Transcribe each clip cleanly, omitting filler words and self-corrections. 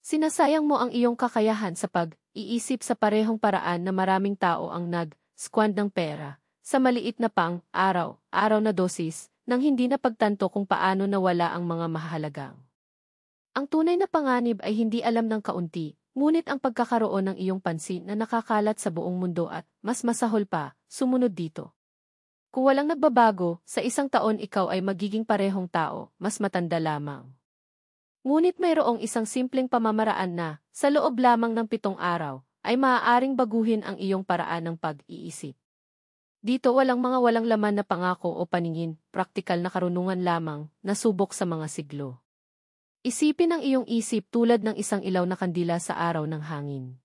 Sinasayang mo ang iyong kakayahan sa pag-iisip sa parehong paraan na maraming tao ang nag-squand ng pera sa maliit na araw na dosis nang hindi napagtanto kung paano nawala ang mga mahalagang. Ang tunay na panganib ay hindi alam ng kaunti, ngunit ang pagkakaroon ng iyong pansin na nakakalat sa buong mundo at, mas masahol pa, sumunod dito. Kung walang nagbabago, sa isang taon ikaw ay magiging parehong tao, mas matanda lamang. Ngunit mayroong isang simpleng pamamaraan na, sa loob lamang ng 7 araw, ay maaaring baguhin ang iyong paraan ng pag-iisip. Dito walang laman na pangako o paningin, praktikal na karunungan lamang, nasubok sa mga siglo. Isipin ang iyong isip tulad ng isang ilaw na kandila sa araw ng hangin.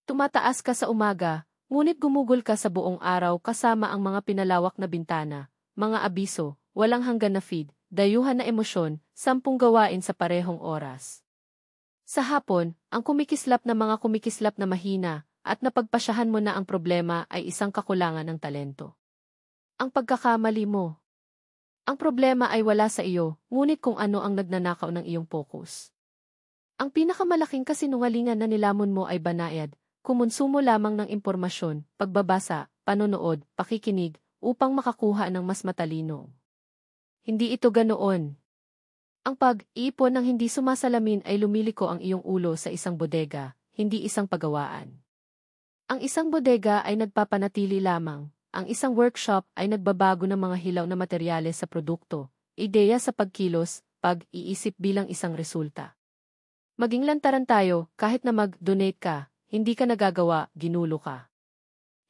Tumataas ka sa umaga, ngunit gumugol ka sa buong araw kasama ang mga pinalawak na bintana, mga abiso, walang hanggan na feed, dayuhan na emosyon, 10 gawain sa parehong oras. Sa hapon, ang kumikislap na mahina, at napagpasyahan mo na ang problema ay isang kakulangan ng talento. Ang pagkakamali mo. Ang problema ay wala sa iyo, ngunit kung ano ang nagnanakaw ng iyong focus. Ang pinakamalaking kasinungalingan na nilamon mo ay banayad, kumonsumo lamang ng impormasyon, pagbabasa, panonood, pakikinig, upang makakuha ng mas matalino. Hindi ito ganoon. Ang pag-iipon ng hindi sumasalamin ay lumiliko ang iyong ulo sa isang bodega, hindi isang pagawaan. Ang isang bodega ay nagpapanatili lamang. Ang isang workshop ay nagbabago ng mga hilaw na materyales sa produkto, ideya sa pagkilos, pag-iisip bilang isang resulta. Maging lantaran tayo, kahit na mag-donate ka, hindi ka nagagawa, ginulo ka.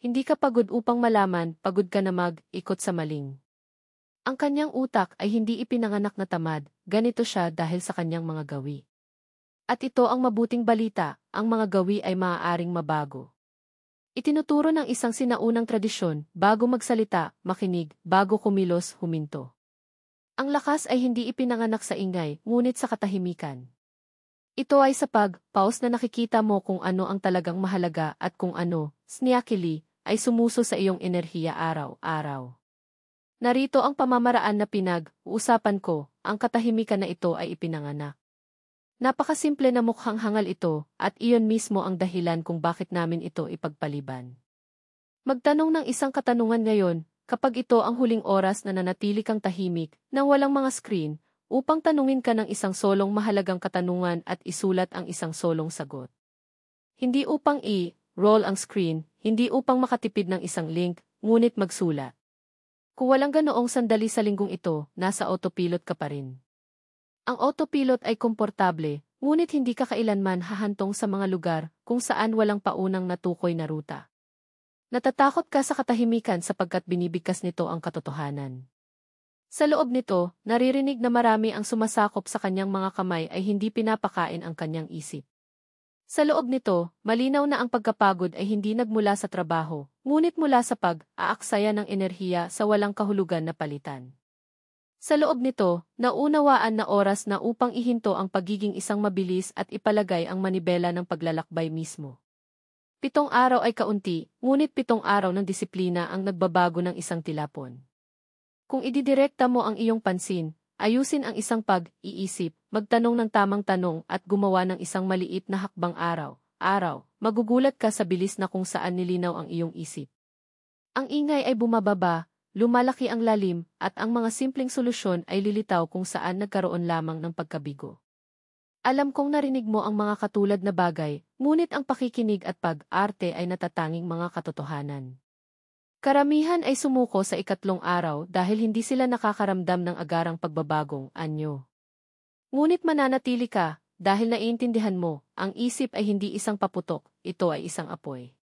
Hindi ka pagod upang malaman, pagod ka na mag-ikot sa maling. Ang kanyang utak ay hindi ipinanganak na tamad, ganito siya dahil sa kanyang mga gawi. At ito ang mabuting balita, ang mga gawi ay maaaring mabago. Itinuturo ng isang sinaunang tradisyon, bago magsalita, makinig, bago kumilos, huminto. Ang lakas ay hindi ipinanganak sa ingay, ngunit sa katahimikan. Ito ay sa pause na nakikita mo kung ano ang talagang mahalaga at kung ano, sneakily, ay sumuso sa iyong enerhiya araw-araw. Narito ang pamamaraan na pinag-uusapan ko, ang katahimikan na ito ay ipinanganak. Napakasimple na mukhang hangal ito, at iyon mismo ang dahilan kung bakit namin ito ipagpaliban. Magtanong ng isang katanungan ngayon, kapag ito ang huling oras na nanatili kang tahimik, nang walang mga screen, upang tanungin ka ng isang solong mahalagang katanungan at isulat ang isang solong sagot. Hindi upang i-roll ang screen, hindi upang makatipid ng isang link, ngunit magsulat. Kung walang ganoong sandali sa linggong ito, nasa autopilot ka pa rin. Ang autopilot ay komportable, ngunit hindi ka kailanman hahantong sa mga lugar kung saan walang paunang natukoy na ruta. Natatakot ka sa katahimikan sapagkat binibigkas nito ang katotohanan. Sa loob nito, naririnig na marami ang sumasakop sa kanyang mga kamay ay hindi pinapakain ang kanyang isip. Sa loob nito, malinaw na ang pagkapagod ay hindi nagmula sa trabaho, ngunit mula sa pag-aaksaya ng enerhiya sa walang kahulugan na palitan. Sa loob nito, naunawaan na oras na upang ihinto ang pagiging isang mabilis at ipalagay ang manibela ng paglalakbay mismo. 7 araw ay kaunti, ngunit 7 araw ng disiplina ang nagbabago ng isang tilapon. Kung ididirekta mo ang iyong pansin, ayusin ang isang pag-iisip, magtanong ng tamang tanong at gumawa ng isang maliit na hakbang araw-araw, magugulat ka sa bilis na kung saan nilinaw ang iyong isip. Ang ingay ay bumababa, lumalaki ang lalim, at ang mga simpleng solusyon ay lilitaw kung saan nagkaroon lamang ng pagkabigo. Alam kong narinig mo ang mga katulad na bagay, ngunit ang pakikinig at pag-arte ay natatanging mga katotohanan. Karamihan ay sumuko sa 3 araw dahil hindi sila nakakaramdam ng agarang pagbabagong anyo. Ngunit mananatili ka, dahil naiintindihan mo, ang isip ay hindi isang paputok, ito ay isang apoy.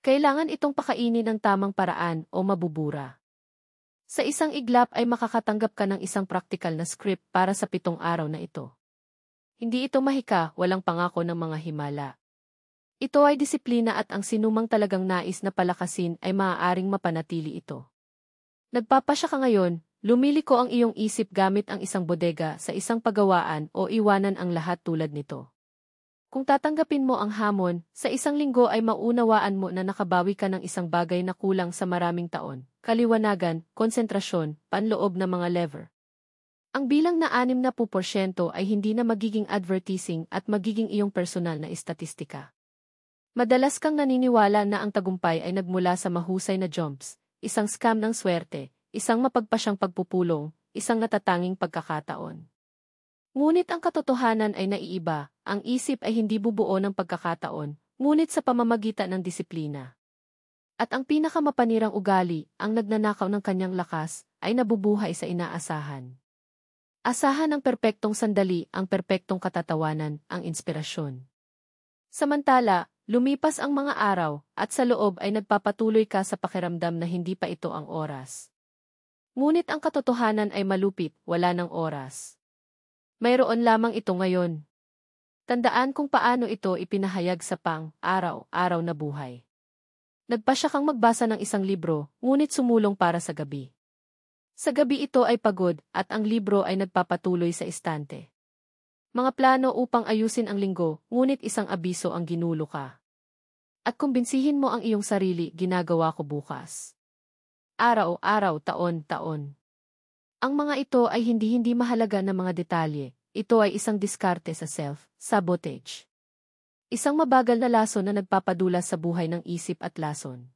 Kailangan itong pakainin ng tamang paraan o mabubura. Sa isang iglap ay makakatanggap ka ng isang praktikal na script para sa 7 araw na ito. Hindi ito mahika, walang pangako ng mga himala. Ito ay disiplina at ang sinumang talagang nais na palakasin ay maaaring mapanatili ito. Nagpapasya ka ngayon, lumiliko ang iyong isip gamit ang isang bodega sa isang pagawaan o iwanan ang lahat tulad nito. Kung tatanggapin mo ang hamon, sa 1 linggo ay maunawaan mo na nakabawi ka ng isang bagay na kulang sa maraming taon, kaliwanagan, konsentrasyon, panloob na mga lever. Ang bilang na 60% ay hindi na magiging advertising at magiging iyong personal na estatistika. Madalas kang naniniwala na ang tagumpay ay nagmula sa mahusay na jumps, isang scam ng swerte, isang mapagpasyang pagpupulong, isang natatanging pagkakataon. Ngunit ang katotohanan ay naiiba, ang isip ay hindi bubuo ng pagkakataon, ngunit sa pamamagitan ng disiplina. At ang pinakamapanirang ugali, ang nagnanakaw ng kanyang lakas, ay nabubuhay sa inaasahan. Asahan ang perpektong sandali, ang perpektong katatawanan, ang inspirasyon. Samantala, lumipas ang mga araw, at sa loob ay nagpapatuloy ka sa pakiramdam na hindi pa ito ang oras. Ngunit ang katotohanan ay malupit, wala ng oras. Mayroon lamang ito ngayon. Tandaan kung paano ito ipinahayag sa pang-araw-araw na buhay. Nagpasya kang magbasa ng isang libro, ngunit sumulong para sa gabi. Sa gabi ito ay pagod, at ang libro ay nagpapatuloy sa istante. Mga plano upang ayusin ang linggo, ngunit isang abiso ang ginulo ka. At kumbinsihin mo ang iyong sarili, ginagawa ko bukas. Araw-araw, taon-taon. Ang mga ito ay hindi mahalaga na mga detalye, ito ay isang diskarte sa self-sabotage. Isang mabagal na lason na nagpapadulas sa buhay ng isip at lason.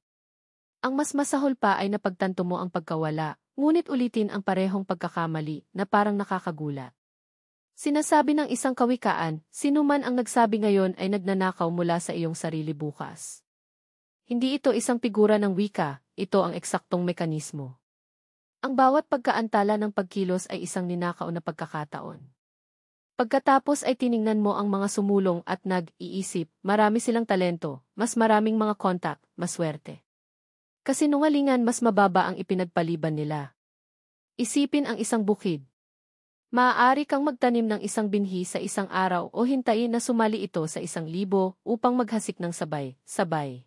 Ang mas masahol pa ay napagtanto mo ang pagkawala, ngunit ulitin ang parehong pagkakamali na parang nakakagulat. Sinasabi ng isang kawikaan, sinuman ang nagsabi ngayon ay nagnanakaw mula sa iyong sarili bukas. Hindi ito isang figura ng wika, ito ang eksaktong mekanismo. Ang bawat pagkaantala ng pagkilos ay isang ninakaw na pagkakataon. Pagkatapos ay tiningnan mo ang mga sumulong at nag-iisip, marami silang talento, mas maraming mga kontak, maswerte. Kasinungalingan mas mababa ang ipinagpaliban nila. Isipin ang isang bukid. Maaari kang magtanim ng isang binhi sa isang araw o hintayin na sumali ito sa 1,000 upang maghasik ng sabay-sabay.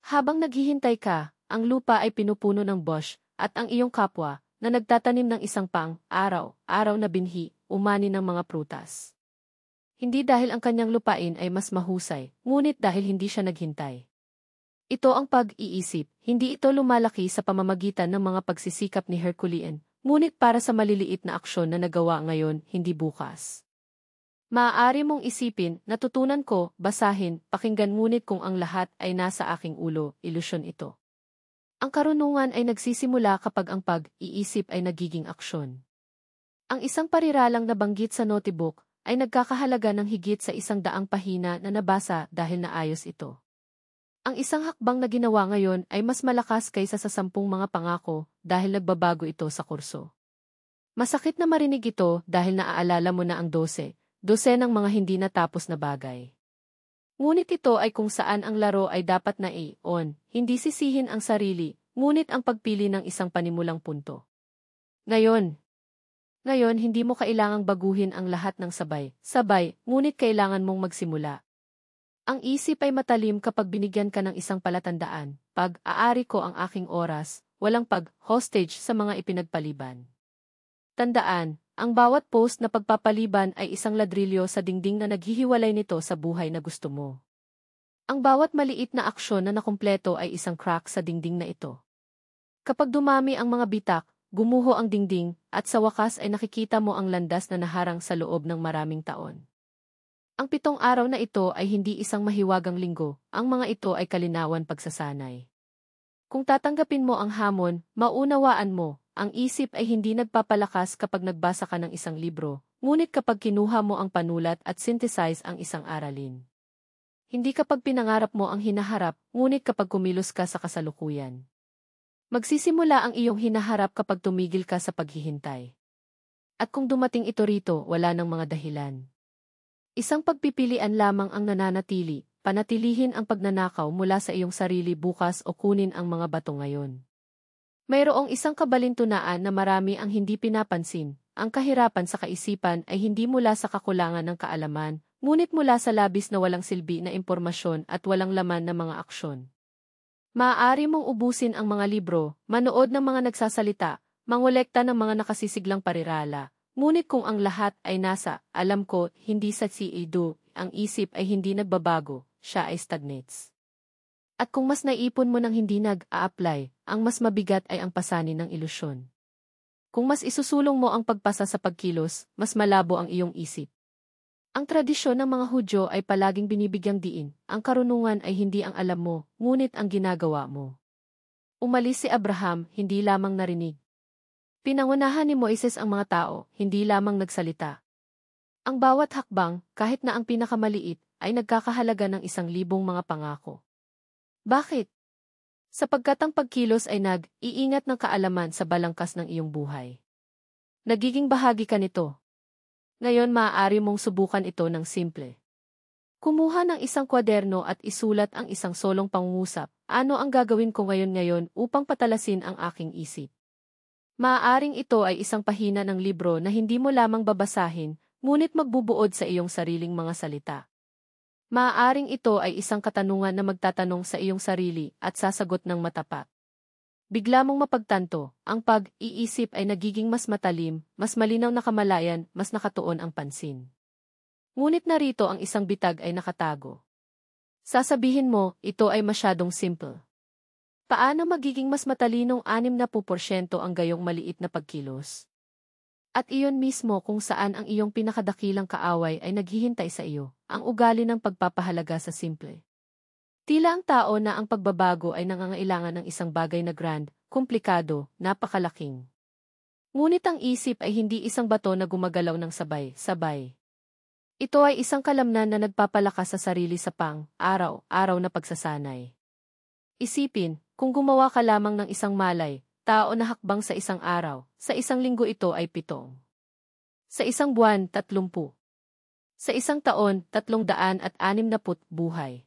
Habang naghihintay ka, ang lupa ay pinupuno ng bush, at ang iyong kapwa, na nagtatanim ng isang pang-araw-araw na binhi, umani ng mga prutas. Hindi dahil ang kanyang lupain ay mas mahusay, ngunit dahil hindi siya naghintay. Ito ang pag-iisip, hindi ito lumalaki sa pamamagitan ng mga pagsisikap ni Herculean, ngunit para sa maliliit na aksyon na nagawa ngayon, hindi bukas. Maaari mong isipin, natutunan ko, basahin, pakinggan ngunit kung ang lahat ay nasa aking ulo, ilusyon ito. Ang karunungan ay nagsisimula kapag ang pag-iisip ay nagiging aksyon. Ang isang pariralang nabanggit sa notebook ay nagkakahalaga ng higit sa 100 pahina na nabasa dahil naayos ito. Ang isang hakbang na ginawa ngayon ay mas malakas kaysa sa 10 mga pangako dahil nagbabago ito sa kurso. Masakit na marinig ito dahil naaalala mo na ang 12 ng mga hindi natapos na bagay. Ngunit ito ay kung saan ang laro ay dapat na i-on, hindi sisihin ang sarili, ngunit ang pagpili ng isang panimulang punto. Ngayon, hindi mo kailangang baguhin ang lahat ng sabay, ngunit kailangan mong magsimula. Ang isip ay matalim kapag binigyan ka ng isang palatandaan, pag-aari ko ang aking oras, walang pag-hostage sa mga ipinagpaliban. Tandaan, ang bawat post na pagpapaliban ay isang ladrilyo sa dingding na naghihiwalay nito sa buhay na gusto mo. Ang bawat maliit na aksyon na nakumpleto ay isang crack sa dingding na ito. Kapag dumami ang mga bitak, gumuho ang dingding, at sa wakas ay nakikita mo ang landas na naharang sa loob ng maraming taon. Ang 7 araw na ito ay hindi isang mahiwagang linggo, ang mga ito ay kalinawan pagsasanay. Kung tatanggapin mo ang hamon, maunawaan mo, ang isip ay hindi nagpapalakas kapag nagbasa ka ng isang libro, ngunit kapag kinuha mo ang panulat at synthesize ang isang aralin. Hindi kapag pinangarap mo ang hinaharap, ngunit kapag kumilos ka sa kasalukuyan. Magsisimula ang iyong hinaharap kapag tumigil ka sa paghihintay. At kung dumating ito rito, wala ng mga dahilan. Isang pagpipilian lamang ang nananatili, panatilihin ang pagnanakaw mula sa iyong sarili bukas o kunin ang mga bato ngayon. Mayroong isang kabalintunaan na marami ang hindi pinapansin, ang kahirapan sa kaisipan ay hindi mula sa kakulangan ng kaalaman, ngunit mula sa labis na walang silbi na impormasyon at walang laman na mga aksyon. Maaari mong ubusin ang mga libro, manood ng mga nagsasalita, mangolekta ng mga nakasisiglang parirala. Ngunit kung ang lahat ay nasa, alam ko, hindi sa do, ang isip ay hindi nagbabago, siya ay stagnates. At kung mas naipon mo ng hindi nag-a-apply, ang mas mabigat ay ang pasanin ng ilusyon. Kung mas isusulong mo ang pagpasa sa pagkilos, mas malabo ang iyong isip. Ang tradisyon ng mga Hudyo ay palaging binibigyang diin. Ang karunungan ay hindi ang alam mo, ngunit ang ginagawa mo. Umalis si Abraham, hindi lamang narinig. Pinangunahan ni Moises ang mga tao, hindi lamang nagsalita. Ang bawat hakbang, kahit na ang pinakamaliit, ay nagkakahalaga ng 1,000 mga pangako. Bakit? Sapagkat ang pagkilos ay nag-iingat ng kaalaman sa balangkas ng iyong buhay. Nagiging bahagi ka nito. Ngayon maaari mong subukan ito ng simple. Kumuha ng isang kwaderno at isulat ang isang solong pangungusap. Ano ang gagawin ko ngayon upang patalasin ang aking isip? Maaaring ito ay isang pahina ng libro na hindi mo lamang babasahin, ngunit magbubuod sa iyong sariling mga salita. Maaaring ito ay isang katanungan na magtatanong sa iyong sarili at sasagot ng matapat. Bigla mong mapagtanto, ang pag-iisip ay nagiging mas matalim, mas malinaw na kamalayan, mas nakatuon ang pansin. Ngunit narito ang isang bitag ay nakatago. Sasabihin mo, ito ay masyadong simple. Paano magiging mas matalinong 60% ang gayong maliit na pagkilos? At iyon mismo kung saan ang iyong pinakadakilang kaaway ay naghihintay sa iyo, ang ugali ng pagpapahalaga sa simple. Tila ang tao na ang pagbabago ay nangangailangan ng isang bagay na grand, komplikado, napakalaking. Ngunit ang isip ay hindi isang bato na gumagalaw ng sabay-sabay. Ito ay isang kalamnan na nagpapalakas sa sarili sa araw-araw na pagsasanay. Isipin, kung gumawa ka lamang ng isang malay, tao na hakbang sa isang araw, sa isang linggo ito ay 7. Sa isang buwan, 30. Sa isang taon, 360 buhay.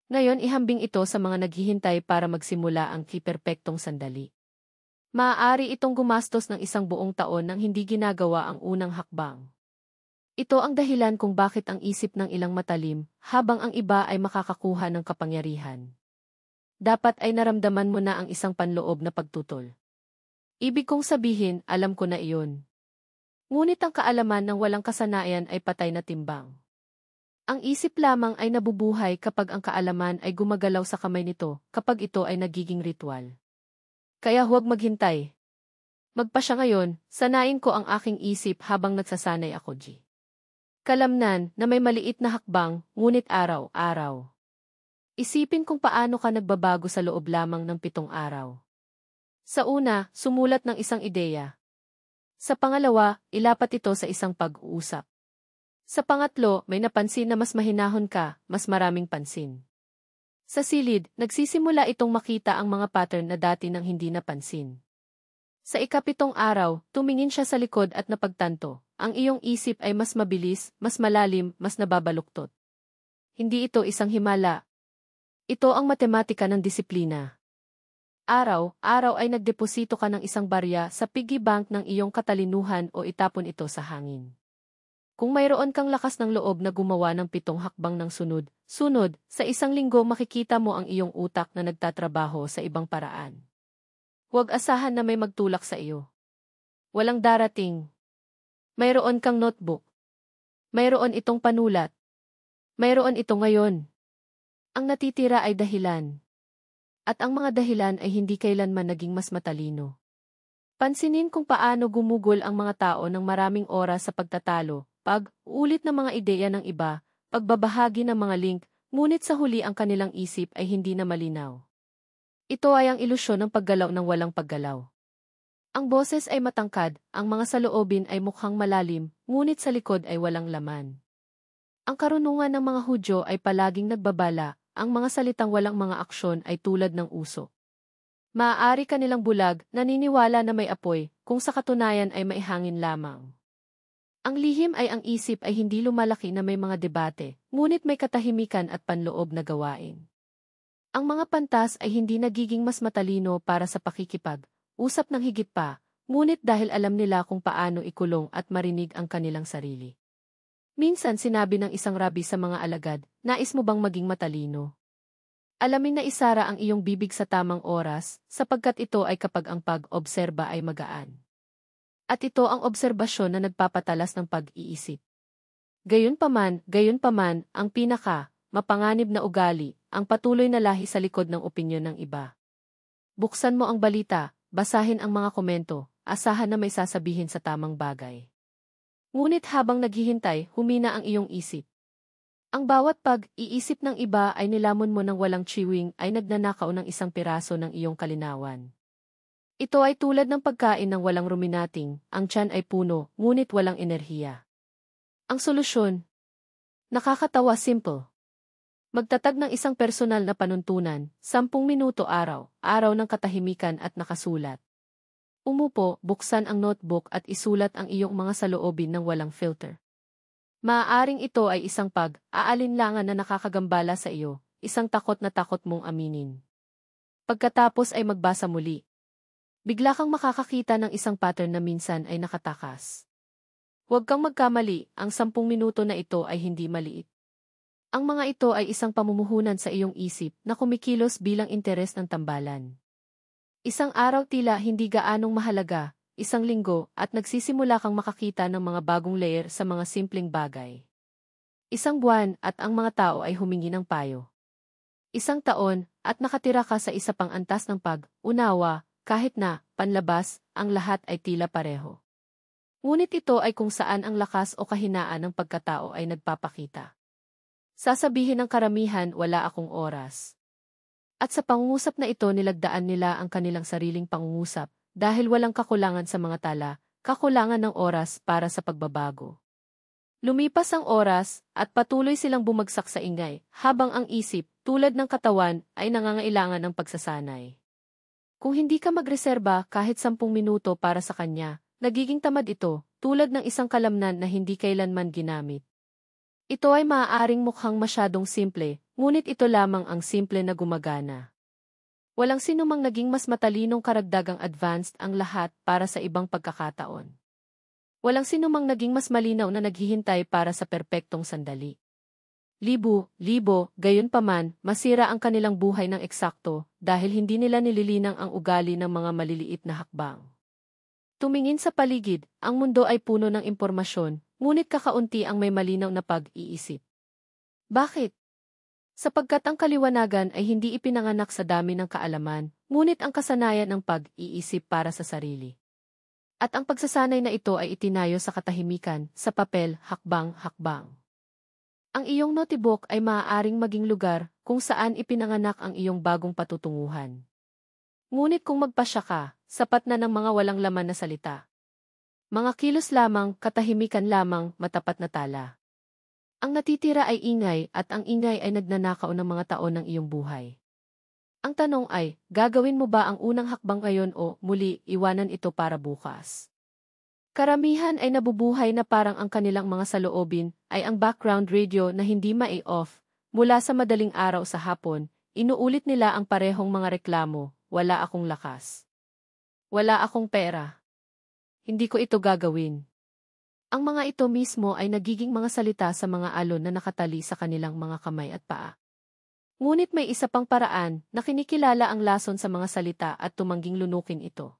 Ngayon ihambing ito sa mga naghihintay para magsimula ang kiperpektong sandali. Maaari itong gumastos ng isang buong taon nang hindi ginagawa ang unang hakbang. Ito ang dahilan kung bakit ang isip ng ilang matalim, habang ang iba ay makakakuha ng kapangyarihan. Dapat ay naramdaman mo na ang isang panloob na pagtutol. Ibig kong sabihin, alam ko na iyon. Ngunit ang kaalaman ng walang kasanayan ay patay na timbang. Ang isip lamang ay nabubuhay kapag ang kaalaman ay gumagalaw sa kamay nito, kapag ito ay nagiging ritual. Kaya huwag maghintay. Magpa siya ngayon, sanain ko ang aking isip habang nagsasanay ako, G. Kalamnan na may maliit na hakbang, ngunit araw-araw. Isipin kung paano ka nagbabago sa loob lamang ng 7 araw. Sa una, sumulat ng isang ideya. Sa pangalawa, ilapat ito sa isang pag-uusap. Sa pangatlo, may napansin na mas mahinahon ka, mas maraming pansin. Sa silid, nagsisimula itong makita ang mga pattern na dati nang hindi napansin. Sa ika-7 araw, tumingin siya sa likod at napagtanto, ang iyong isip ay mas mabilis, mas malalim, mas nababaluktot. Hindi ito isang himala. Ito ang matematika ng disiplina. Araw-araw ay nagdeposito ka ng isang barya sa piggy bank ng iyong katalinuhan o itapon ito sa hangin. Kung mayroon kang lakas ng loob na gumawa ng 7 hakbang ng sunod, sa isang linggo makikita mo ang iyong utak na nagtatrabaho sa ibang paraan. Huwag asahan na may magtulak sa iyo. Walang darating. Mayroon kang notebook. Mayroon itong panulat. Mayroon ito ngayon. Ang natitira ay dahilan. At ang mga dahilan ay hindi kailanman naging mas matalino. Pansinin kung paano gumugol ang mga tao ng maraming oras sa pagtatalo, pag-ulit ng mga ideya ng iba, pagbabahagi ng mga link, ngunit sa huli ang kanilang isip ay hindi na malinaw. Ito ay ang ilusyon ng paggalaw ng walang paggalaw. Ang boses ay matangkad, ang mga saloobin ay mukhang malalim, ngunit sa likod ay walang laman. Ang karunungan ng mga Hudyo ay palaging nagbabala, ang mga salitang walang mga aksyon ay tulad ng usok. Maaari kanilang bulag, naniniwala na may apoy, kung sa katunayan ay maihangin lamang. Ang lihim ay ang isip ay hindi lumalaki na may mga debate, ngunit may katahimikan at panloob na gawain. Ang mga pantas ay hindi nagiging mas matalino para sa pakikipag-usap ng higit pa, ngunit dahil alam nila kung paano ikulong at marinig ang kanilang sarili. Minsan sinabi ng isang rabi sa mga alagad, nais mo bang maging matalino? Alamin na isara ang iyong bibig sa tamang oras, sapagkat ito ay kapag ang pag-obserba ay magaan. At ito ang obserbasyon na nagpapatalas ng pag-iisip. Gayunpaman, ang mapanganib na ugali, ang patuloy na lahi sa likod ng opinyon ng iba. Buksan mo ang balita, basahin ang mga komento, asahan na may sasabihin sa tamang bagay. Ngunit habang naghihintay, humina ang iyong isip. Ang bawat pag-iisip ng iba ay nilamon mo ng walang chewing ay nagnanakaw ng isang piraso ng iyong kalinawan. Ito ay tulad ng pagkain ng walang ruminating, ang tiyan ay puno, ngunit walang enerhiya. Ang solusyon? Nakakatawa, simple. Magtatag ng isang personal na panuntunan, 10 minuto araw ng katahimikan at nakasulat. Umupo, buksan ang notebook at isulat ang iyong mga saloobin ng walang filter. Maaaring ito ay isang pag-aalinlangan na nakakagambala sa iyo, isang takot na takot mong aminin. Pagkatapos ay magbasa muli. Bigla kang makakakita ng isang pattern na minsan ay nakatakas. Huwag kang magkamali, ang 10 minuto na ito ay hindi maliit. Ang mga ito ay isang pamumuhunan sa iyong isip na kumikilos bilang interes ng tambalan. Isang araw tila hindi gaanong mahalaga, isang linggo at nagsisimula kang makakita ng mga bagong layer sa mga simpleng bagay. Isang buwan at ang mga tao ay humingi ng payo. Isang taon at nakatira ka sa isa pang antas ng pag-unawa, kahit na, panlabas, ang lahat ay tila pareho. Ngunit ito ay kung saan ang lakas o kahinaan ng pagkatao ay nagpapakita. Sasabihin ng karamihan, wala akong oras. At sa pangungusap na ito nilagdaan nila ang kanilang sariling pangungusap dahil walang kakulangan sa mga tala, kakulangan ng oras para sa pagbabago. Lumipas ang oras at patuloy silang bumagsak sa ingay habang ang isip, tulad ng katawan, ay nangangailangan ng pagsasanay. Kung hindi ka magreserba kahit 10 minuto para sa kanya, nagiging tamad ito, tulad ng isang kalamnan na hindi kailanman ginamit. Ito ay maaaring mukhang masyadong simple, ngunit ito lamang ang simple na gumagana. Walang sinumang naging mas matalinong karagdagang advanced ang lahat para sa ibang pagkakataon. Walang sinumang naging mas malinaw na naghihintay para sa perpektong sandali. Libo, gayunpaman, masira ang kanilang buhay ng eksakto dahil hindi nila nililinang ang ugali ng mga maliliit na hakbang. Tumingin sa paligid, ang mundo ay puno ng impormasyon, ngunit kakaunti ang may malinaw na pag-iisip. Bakit? Sapagkat ang kaliwanagan ay hindi ipinanganak sa dami ng kaalaman, ngunit ang kasanayan ng pag-iisip para sa sarili. At ang pagsasanay na ito ay itinayo sa katahimikan, sa papel, hakbang-hakbang. Ang iyong notebook ay maaaring maging lugar kung saan ipinanganak ang iyong bagong patutunguhan. Ngunit kung magpasya ka, sapat na ng mga walang laman na salita. Mga kilos lamang, katahimikan lamang, matapat na tala. Ang natitira ay ingay at ang ingay ay nagnanakaw ng mga taon ng iyong buhay. Ang tanong ay, gagawin mo ba ang unang hakbang ngayon o muli iwanan ito para bukas? Karamihan ay nabubuhay na parang ang kanilang mga saloobin ay ang background radio na hindi mai-off. Mula sa madaling araw sa hapon, inuulit nila ang parehong mga reklamo, wala akong lakas. Wala akong pera. Hindi ko ito gagawin. Ang mga ito mismo ay nagiging mga salita sa mga alon na nakatali sa kanilang mga kamay at paa. Ngunit may isa pang paraan na kinikilala ang lason sa mga salita at tumangging lunukin ito.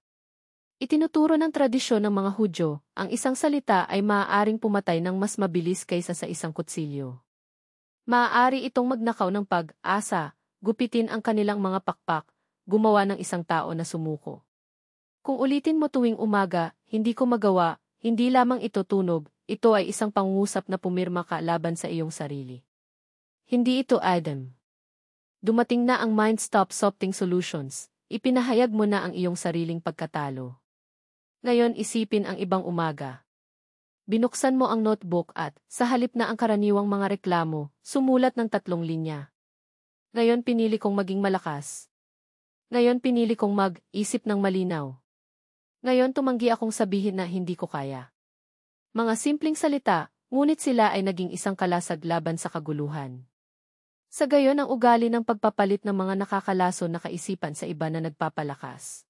Itinuturo ng tradisyon ng mga Hudyo, ang isang salita ay maaaring pumatay ng mas mabilis kaysa sa isang kutsilyo. Maaari itong magnakaw ng pag-asa, gupitin ang kanilang mga pakpak, gumawa ng isang tao na sumuko. Kung ulitin mo tuwing umaga, hindi ko magawa, hindi lamang ito tunog, ito ay isang pangungusap na pumirma ka laban sa iyong sarili. Hindi ito Adam. Dumating na ang Mind Stop Softing Solutions, ipinahayag mo na ang iyong sariling pagkatalo. Ngayon isipin ang ibang umaga. Binuksan mo ang notebook at, sa halip na ang karaniwang mga reklamo, sumulat ng 3 linya. Ngayon pinili kong maging malakas. Ngayon pinili kong mag-isip ng malinaw. Ngayon tumanggi akong sabihin na hindi ko kaya. Mga simpleng salita, ngunit sila ay naging isang kalasag laban sa kaguluhan. Sa gayon ang ugali ng pagpapalit ng mga nakakalason na kaisipan sa iba na nagpapalakas.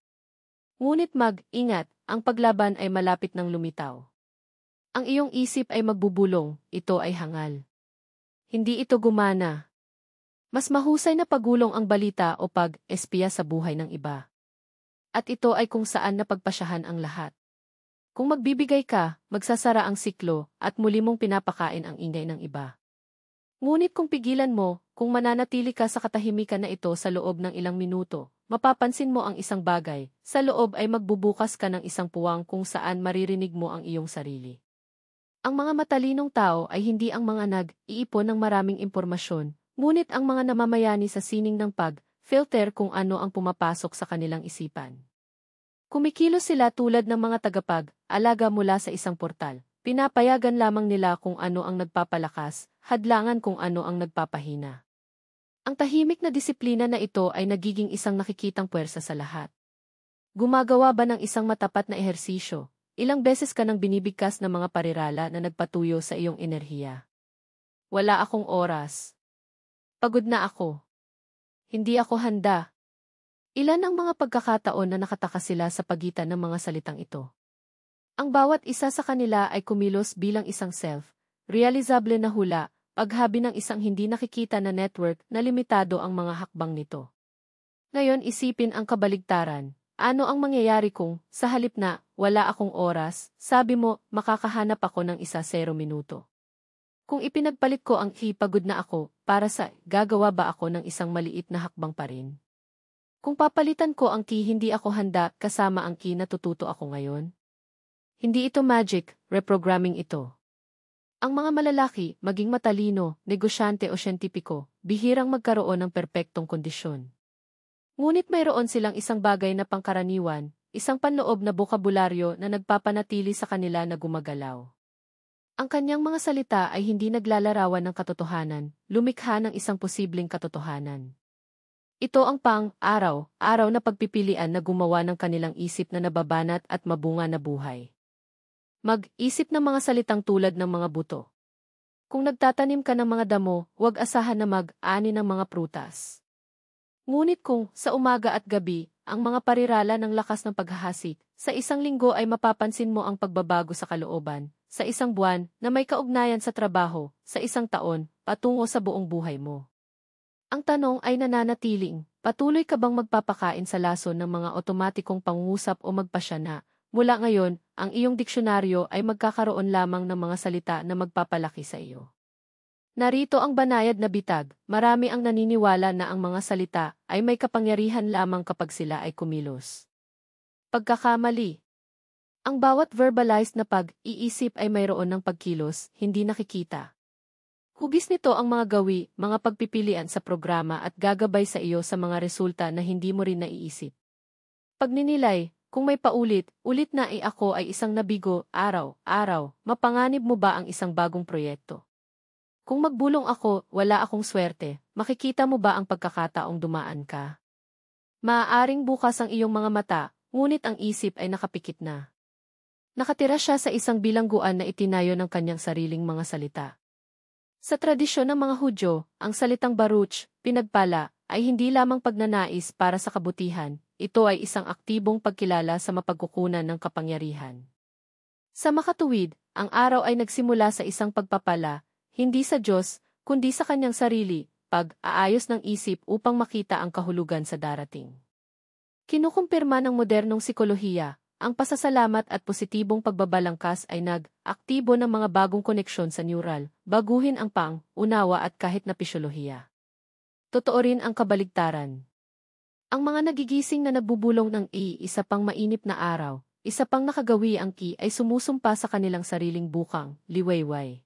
Ngunit mag-ingat, ang paglaban ay malapit ng lumitaw. Ang iyong isip ay magbubulong, ito ay hangal. Hindi ito gumana. Mas mahusay na pagulong ang balita o pag-espiya sa buhay ng iba. At ito ay kung saan napagpasyahan ang lahat. Kung magbibigay ka, magsasara ang siklo at muli mong pinapakain ang ingay ng iba. Ngunit kung pigilan mo, kung mananatili ka sa katahimikan na ito sa loob ng ilang minuto, mapapansin mo ang isang bagay, sa loob ay magbubukas ka ng isang puwang kung saan maririnig mo ang iyong sarili. Ang mga matalinong tao ay hindi ang mga nag-iipon ng maraming impormasyon, ngunit ang mga namamayani sa sining ng pag-filter kung ano ang pumapasok sa kanilang isipan. Kumikilos sila tulad ng mga tagapag-alaga mula sa isang portal. Pinapayagan lamang nila kung ano ang nagpapalakas, hadlangan kung ano ang nagpapahina. Ang tahimik na disiplina na ito ay nagiging isang nakikitang puwersa sa lahat. Gumagawa ba ng isang matapat na ehersisyo? Ilang beses ka nang binibigkas ng mga parirala na nagpatuyo sa iyong enerhiya? Wala akong oras. Pagod na ako. Hindi ako handa. Ilan ang mga pagkakataon na nakataka sila sa pagitan ng mga salitang ito? Ang bawat isa sa kanila ay kumilos bilang isang self-realizable na hula, paghabi ng isang hindi nakikita na network na limitado ang mga hakbang nito. Ngayon isipin ang kabaligtaran. Ano ang mangyayari kung, sa halip na, wala akong oras, sabi mo, makakahanap ako ng 0 minuto? Kung ipinagpalit ko ang pagod na ako, para sa, gagawa ba ako ng isang maliit na hakbang pa rin? Kung papalitan ko ang hindi ako handa kasama ang natututo ako ngayon? Hindi ito magic, reprogramming ito. Ang mga malalaki, maging matalino, negosyante o siyentipiko, bihirang magkaroon ng perpektong kondisyon. Ngunit mayroon silang isang bagay na pangkaraniwan, isang panloob na bokabularyo na nagpapanatili sa kanila na gumagalaw. Ang kanyang mga salita ay hindi naglalarawan ng katotohanan, lumikha ng isang posibleng katotohanan. Ito ang pang-araw-araw na pagpipilian na gumawa ng kanilang isip na nababanat at mabunga na buhay. Mag-isip ng mga salitang tulad ng mga buto. Kung nagtatanim ka ng mga damo, huwag asahan na mag-ani ng mga prutas. Ngunit kung, sa umaga at gabi, ang mga parirala ng lakas ng paghahasik, sa isang linggo ay mapapansin mo ang pagbabago sa kalooban, sa isang buwan, na may kaugnayan sa trabaho, sa isang taon, patungo sa buong buhay mo. Ang tanong ay nananatiling, patuloy ka bang magpapakain sa lason ng mga otomatikong pangungusap o magpasya na, mula ngayon, ang iyong diksyonaryo ay magkakaroon lamang ng mga salita na magpapalaki sa iyo. Narito ang banayad na bitag, marami ang naniniwala na ang mga salita ay may kapangyarihan lamang kapag sila ay kumilos. Pagkakamali. Ang bawat verbalized na pag-iisip ay mayroon ng pagkilos, hindi nakikita. Hugis nito ang mga gawi, mga pagpipilian sa programa at gagabay sa iyo sa mga resulta na hindi mo rin naiisip. Pagninilay. Kung may paulit-ulit na ako ay isang nabigo, araw-araw, mapanganib mo ba ang isang bagong proyekto? Kung magbulong ako, wala akong swerte, makikita mo ba ang pagkakataong dumaan ka? Maaaring bukas ang iyong mga mata, ngunit ang isip ay nakapikit na. Nakatira siya sa isang bilangguan na itinayo ng kanyang sariling mga salita. Sa tradisyon ng mga Hudyo, ang salitang baruch, pinagpala, ay hindi lamang pagnanais para sa kabutihan, ito ay isang aktibong pagkilala sa mapagkukunan ng kapangyarihan. Sa makatuwid, ang araw ay nagsimula sa isang pagpapala, hindi sa Diyos, kundi sa kanyang sarili, pag-aayos ng isip upang makita ang kahulugan sa darating. Kinukumpirma ng modernong sikolohiya, ang pasasalamat at positibong pagbabalangkas ay nag-aktibo ng mga bagong koneksyon sa neural, baguhin ang pang-unawa at kahit na pisyolohiya. Totoo rin ang kabaligtaran. Ang mga nagigising na nagbubulong ng isa pang mainip na araw, isa pang nakagawi ang ay sumusumpa sa kanilang sariling bukang, liwayway.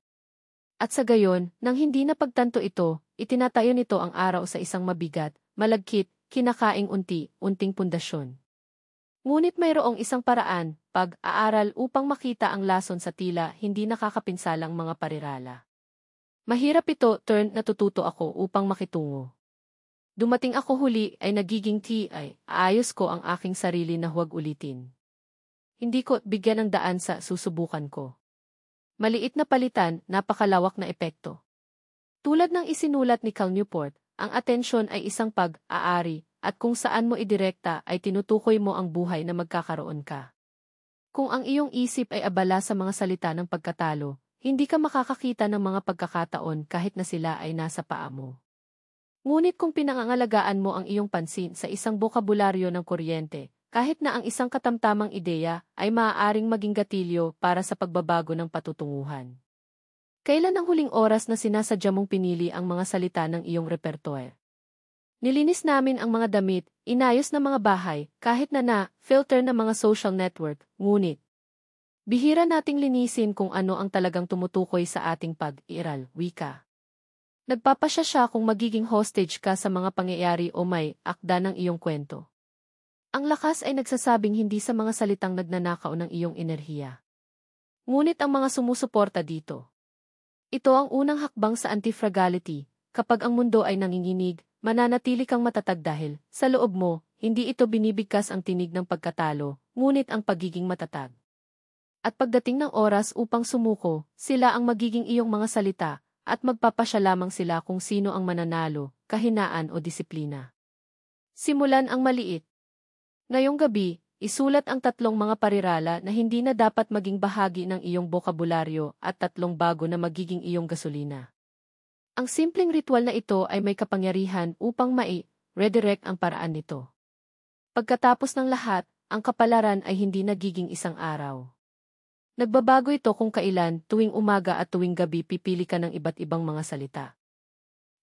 At sa gayon, nang hindi napagtanto ito, itinatayo nito ang araw sa isang mabigat, malagkit, kinakaing unti-unting pundasyon. Ngunit mayroong isang paraan, pag-aaral upang makita ang lason sa tila hindi nakakapinsalang mga parirala. Mahirap ito, natututo ako upang makitungo. Dumating ako huli ay nagiging ayos ko ang aking sarili na huwag ulitin. Hindi ko bigyan ng daan sa susubukan ko. Maliit na palitan, napakalawak na epekto. Tulad ng isinulat ni Cal Newport, ang atensyon ay isang pag-aari at kung saan mo idirekta ay tinutukoy mo ang buhay na magkakaroon ka. Kung ang iyong isip ay abala sa mga salita ng pagkatalo, hindi ka makakakita ng mga pagkakataon kahit na sila ay nasa paa mo. Ngunit kung pinangangalagaan mo ang iyong pansin sa isang bokabularyo ng kuryente, kahit na ang isang katamtamang ideya ay maaaring maging gatilyo para sa pagbabago ng patutunguhan. Kailan ang huling oras na sinasadya mong pinili ang mga salita ng iyong repertoire? Nilinis namin ang mga damit, inayos na mga bahay, kahit filter na mga social network, ngunit bihira nating linisin kung ano ang talagang tumutukoy sa ating pag-iral, wika. Nagpapasya siya kung magiging hostage ka sa mga pangyayari o may akda ng iyong kwento. Ang lakas ay nagsasabing hindi sa mga salitang nagnanakaw ng iyong enerhiya. Ngunit ang mga sumusuporta dito. Ito ang unang hakbang sa anti-fragility. Kapag ang mundo ay nanginginig, mananatili kang matatag dahil, sa loob mo, hindi ito binibigkas ang tinig ng pagkatalo, ngunit ang pagiging matatag. At pagdating ng oras upang sumuko, sila ang magiging iyong mga salita, at magpapasya lamang sila kung sino ang mananalo, kahinaan o disiplina. Simulan ang maliit. Ngayong gabi, isulat ang 3 mga parirala na hindi na dapat maging bahagi ng iyong bokabularyo at 3 bago na magiging iyong gasolina. Ang simpleng ritual na ito ay may kapangyarihan upang redirect ang paraan nito. Pagkatapos ng lahat, ang kapalaran ay hindi nagiging isang araw. Nagbabago ito kung kailan, tuwing umaga at tuwing gabi pipili ka ng iba't ibang mga salita.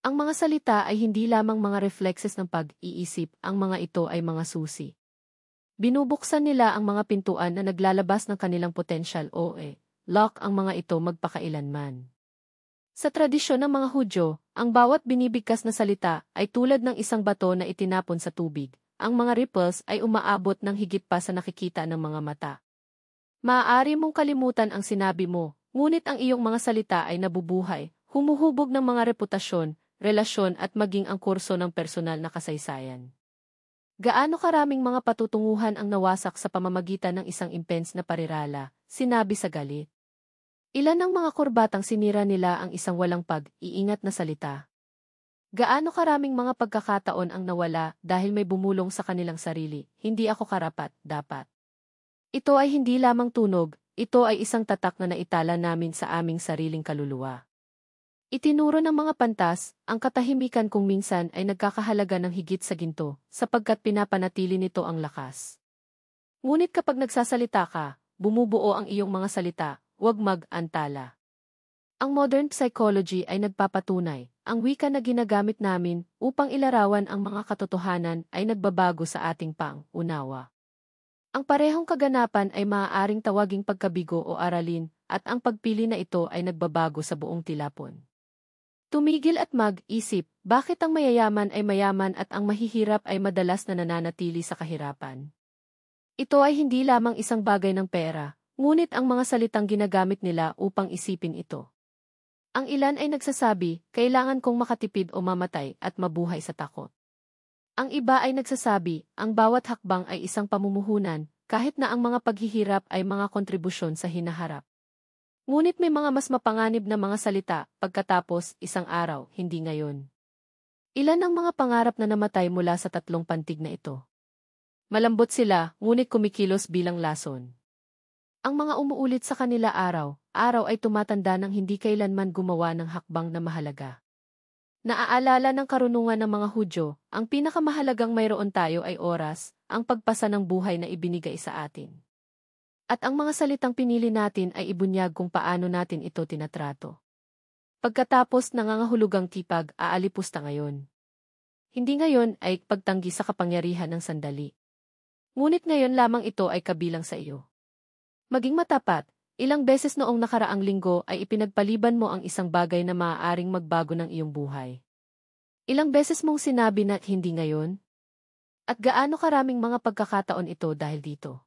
Ang mga salita ay hindi lamang mga reflexes ng pag-iisip, ang mga ito ay mga susi. Binubuksan nila ang mga pintuan na naglalabas ng kanilang potensyal lock ang mga ito magpakailanman. Sa tradisyon ng mga Hudyo, ang bawat binibigkas na salita ay tulad ng isang bato na itinapon sa tubig. Ang mga ripples ay umaabot ng higit pa sa nakikita ng mga mata. Maaari mong kalimutan ang sinabi mo, ngunit ang iyong mga salita ay nabubuhay, humuhubog ng mga reputasyon, relasyon at maging ang kurso ng personal na kasaysayan. Gaano karaming mga patutunguhan ang nawasak sa pamamagitan ng isang impens na parirala, sinabi sa galit. Ilan ang mga kurbatang sinira nila ang isang walang pag-iingat na salita? Gaano karaming mga pagkakataon ang nawala dahil may bumulong sa kanilang sarili, hindi ako karapat, dapat. Ito ay hindi lamang tunog, ito ay isang tatak na naitala namin sa aming sariling kaluluwa. Itinuro ng mga pantas, ang katahimikan kung minsan ay nagkakahalaga ng higit sa ginto, sapagkat pinapanatili nito ang lakas. Ngunit kapag nagsasalita ka, bumubuo ang iyong mga salita, huwag mag-antala. Ang modern psychology ay nagpapatunay, ang wika na ginagamit namin upang ilarawan ang mga katotohanan ay nagbabago sa ating pang-unawa. Ang parehong kaganapan ay maaaring tawaging pagkabigo o aralin, at ang pagpili na ito ay nagbabago sa buong tilapon. Tumigil at mag-isip, bakit ang mayayaman ay mayaman at ang mahihirap ay madalas na nananatili sa kahirapan? Ito ay hindi lamang isang bagay ng pera, ngunit ang mga salitang ginagamit nila upang isipin ito. Ang ilan ay nagsasabi, kailangan kong makatipid o mamatay at mabuhay sa takot. Ang iba ay nagsasabi, ang bawat hakbang ay isang pamumuhunan, kahit na ang mga paghihirap ay mga kontribusyon sa hinaharap. Ngunit may mga mas mapanganib na mga salita, pagkatapos, isang araw, hindi ngayon. Ilan ang mga pangarap na namatay mula sa 3 pantig na ito? Malambot sila, ngunit kumikilos bilang lason. Ang mga umuulit sa kanila araw ay tumatanda ng hindi kailanman gumawa ng hakbang na mahalaga. Naaalala ng karunungan ng mga Hudyo, ang pinakamahalagang mayroon tayo ay oras, ang pagpasa ng buhay na ibinigay sa atin. At ang mga salitang pinili natin ay ibunyag kung paano natin ito tinatrato. Pagkatapos nangangahulugang tipag, aalipusta ngayon. Hindi ngayon ay pagtanggi sa kapangyarihan ng sandali. Ngunit ngayon lamang ito ay kabilang sa iyo. Maging matapat, ilang beses noong nakaraang linggo ay ipinagpaliban mo ang isang bagay na maaaring magbago ng iyong buhay. Ilang beses mong sinabi na hindi ngayon? At gaano karaming mga pagkakataon ito dahil dito?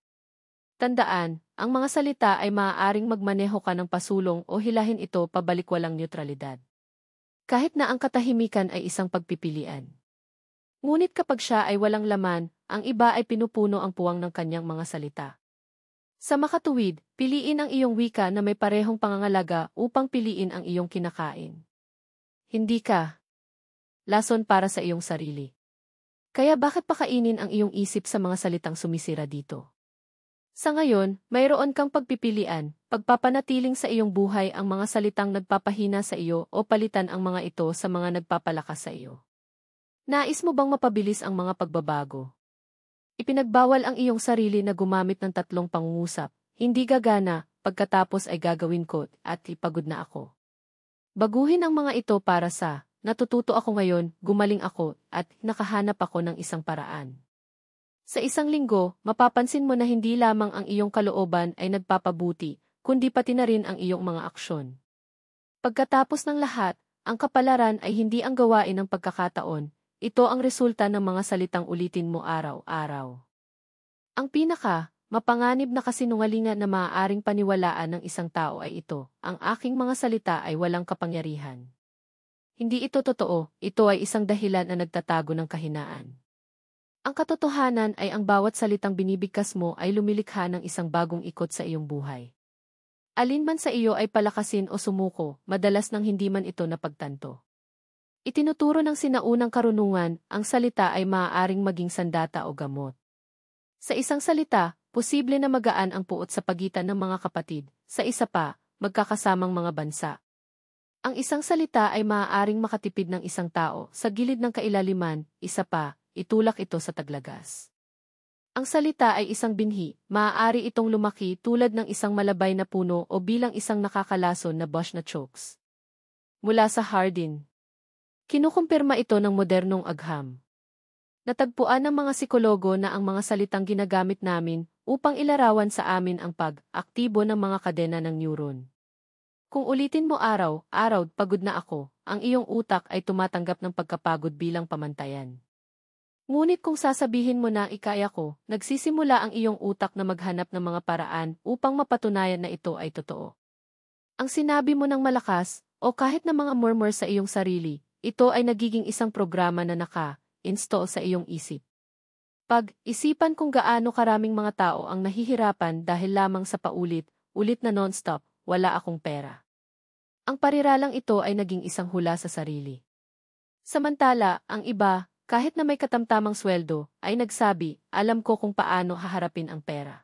Tandaan, ang mga salita ay maaaring magmaneho ka ng pasulong o hilahin ito pabalik walang neutralidad. Kahit na ang katahimikan ay isang pagpipilian. Ngunit kapag siya ay walang laman, ang iba ay pinupuno ang puwang ng kanyang mga salita. Sa makatuwid, piliin ang iyong wika na may parehong pangangalaga upang piliin ang iyong kinakain. Hindi ka lason para sa iyong sarili. Kaya bakit pakainin ang iyong isip sa mga salitang sumisira dito? Sa ngayon, mayroon kang pagpipilian, pagpapanatiling sa iyong buhay ang mga salitang nagpapahina sa iyo o palitan ang mga ito sa mga nagpapalakas sa iyo. Nais mo bang mapabilis ang mga pagbabago? Ipinagbawal ang iyong sarili na gumamit ng 3 pangungusap, hindi gagana, pagkatapos ay gagawin ko, at ipagod na ako. Baguhin ang mga ito para sa, natututo ako ngayon, gumaling ako, at nakahanap ako ng isang paraan. Sa isang linggo, mapapansin mo na hindi lamang ang iyong kalooban ay nagpapabuti, kundi pati na rin ang iyong mga aksyon. Pagkatapos ng lahat, ang kapalaran ay hindi ang gawain ng pagkakataon, ito ang resulta ng mga salitang ulitin mo araw-araw. Ang mapanganib na kasinungalingan na maaaring paniwalaan ng isang tao ay ito, ang aking mga salita ay walang kapangyarihan. Hindi ito totoo, ito ay isang dahilan na nagtatago ng kahinaan. Ang katotohanan ay ang bawat salitang binibigkas mo ay lumilikha ng isang bagong ikot sa iyong buhay. Alin man sa iyo ay palakasin o sumuko, madalas nang hindi man ito napagtanto. Itinuturo ng sinaunang karunungan, ang salita ay maaaring maging sandata o gamot. Sa isang salita, posible na magaan ang puot sa pagitan ng mga kapatid, sa isa pa, magkakasamang mga bansa. Ang isang salita ay maaaring makatipid ng isang tao sa gilid ng kailaliman, isa pa, itulak ito sa taglagas. Ang salita ay isang binhi, maaari itong lumaki tulad ng isang malabay na puno o bilang isang nakakalason na bush na chokes. Mula sa Hardin. Kinukumpirma ito ng modernong agham. Natagpuan ng mga psikologo na ang mga salitang ginagamit namin upang ilarawan sa amin ang pag-aktibo ng mga kadena ng neuron. Kung ulitin mo araw-araw, pagod na ako, ang iyong utak ay tumatanggap ng pagkapagod bilang pamantayan. Ngunit kung sasabihin mo na ikaya ko, nagsisimula ang iyong utak na maghanap ng mga paraan upang mapatunayan na ito ay totoo. Ang sinabi mo ng malakas, o kahit na mga murmur sa iyong sarili, ito ay nagiging isang programa na naka-install sa iyong isip. Pag-isipan kung gaano karaming mga tao ang nahihirapan dahil lamang sa paulit-ulit na non-stop, wala akong pera. Ang pariralang ito ay naging isang hula sa sarili. Samantala, ang iba, kahit na may katamtamang sweldo, ay nagsabi, alam ko kung paano haharapin ang pera.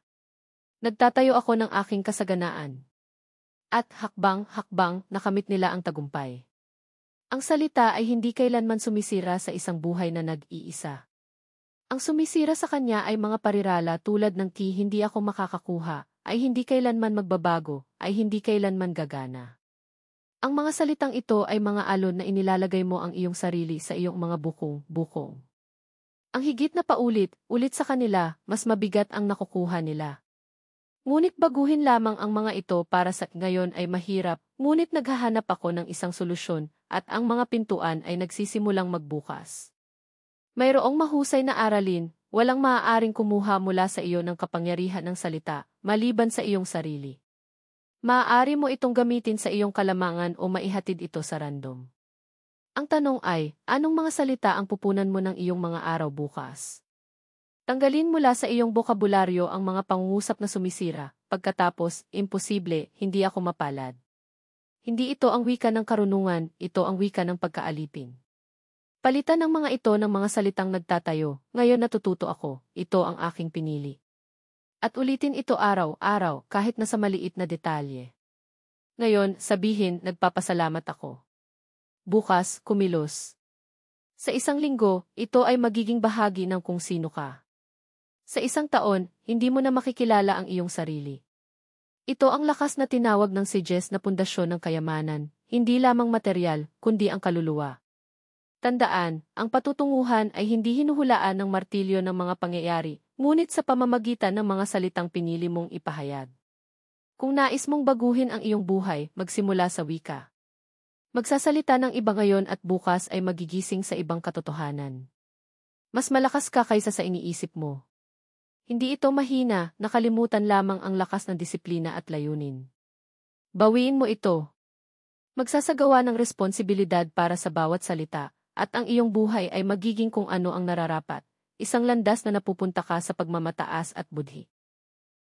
Nagtatayo ako ng aking kasaganaan. At hakbang-hakbang nakamit nila ang tagumpay. Ang salita ay hindi kailanman sumisira sa isang buhay na nag-iisa. Ang sumisira sa kanya ay mga parirala tulad ng hindi ako makakakuha, ay hindi kailanman magbabago, ay hindi kailanman gagana. Ang mga salitang ito ay mga alon na inilalagay mo ang iyong sarili sa iyong mga bukong. Ang higit na paulit-ulit sa kanila, mas mabigat ang nakukuha nila. Ngunit baguhin lamang ang mga ito para sa ngayon ay mahirap, ngunit naghahanap ako ng isang solusyon, at ang mga pintuan ay nagsisimulang magbukas. Mayroong mahusay na aralin, walang maaaring kumuha mula sa iyo ng kapangyarihan ng salita, maliban sa iyong sarili. Maaari mo itong gamitin sa iyong kalamangan o maihatid ito sa random. Ang tanong ay, anong mga salita ang pupunan mo ng iyong mga araw bukas? Tanggalin mula sa iyong bokabularyo ang mga pangungusap na sumisira, pagkatapos, imposible, hindi ako mapalad. Hindi ito ang wika ng karunungan, ito ang wika ng pagkaalipin. Palitan ng mga ito ng mga salitang nagtatayo, ngayon natututo ako, ito ang aking pinili. At ulitin ito araw-araw kahit na sa maliit na detalye. Ngayon, sabihin, nagpapasalamat ako. Bukas, kumilos. Sa isang linggo, ito ay magiging bahagi ng kung sino ka. Sa isang taon, hindi mo na makikilala ang iyong sarili. Ito ang lakas na tinawag ng si Jess na pundasyon ng kayamanan, hindi lamang material, kundi ang kaluluwa. Tandaan, ang patutunguhan ay hindi hinuhulaan ng martilyo ng mga pangyayari, ngunit sa pamamagitan ng mga salitang pinili mong ipahayag. Kung nais mong baguhin ang iyong buhay, magsimula sa wika. Magsasalita ng iba ngayon at bukas ay magigising sa ibang katotohanan. Mas malakas ka kaysa sa iniisip mo. Hindi ito mahina, nakalimutan lamang ang lakas ng disiplina at layunin. Bawiin mo ito. Magsasagawa ng responsibilidad para sa bawat salita, at ang iyong buhay ay magiging kung ano ang nararapat, isang landas na napupunta ka sa pagmamataas at budhi.